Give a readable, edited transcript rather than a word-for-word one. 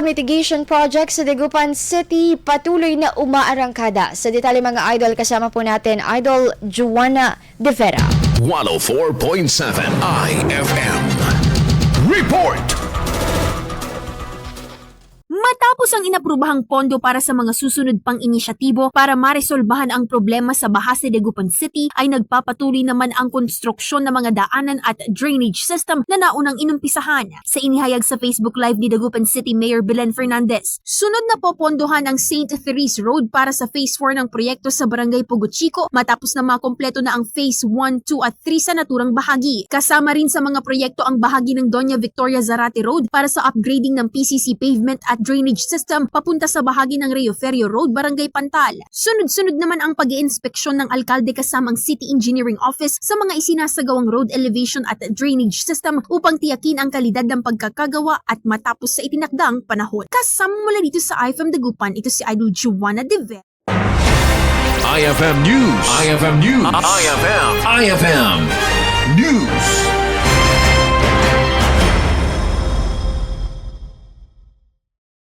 Mitigation project sa Dagupan City patuloy na umaarangkada. Sa detalye mga idol, kasama po natin Idol Dona Victoria. 104.7 IFM. Report! Matapos ang inaprubahang pondo para sa mga susunod pang inisyatibo para maresolbahan ang problema sa baha sa Dagupan City, ay nagpapatuloy naman ang konstruksyon ng mga daanan at drainage system na naunang inumpisahan. Sa inihayag sa Facebook Live ni Dagupan City Mayor Belen Fernandez, sunod na popondohan ang St. Therese Road para sa Phase 4 ng proyekto sa Barangay Puguchico matapos na makompleto na ang Phase 1, 2 at 3 sa naturang bahagi. Kasama rin sa mga proyekto ang bahagi ng Dona Victoria Zarate Road para sa upgrading ng PCC pavement at drainage system papunta sa bahagi ng Rioferio Road, Barangay Pantal. Sunod-sunod naman ang pag-iinspeksyon ng alkalde kasama ang City Engineering Office sa mga isinasagawang road elevation at drainage system upang tiyakin ang kalidad ng pagkakagawa at matapos sa itinakdang panahon. Kasama mula dito sa IFM Dagupan, ito si Idol Dona Victoria. IFM News. IFM News. IFM News.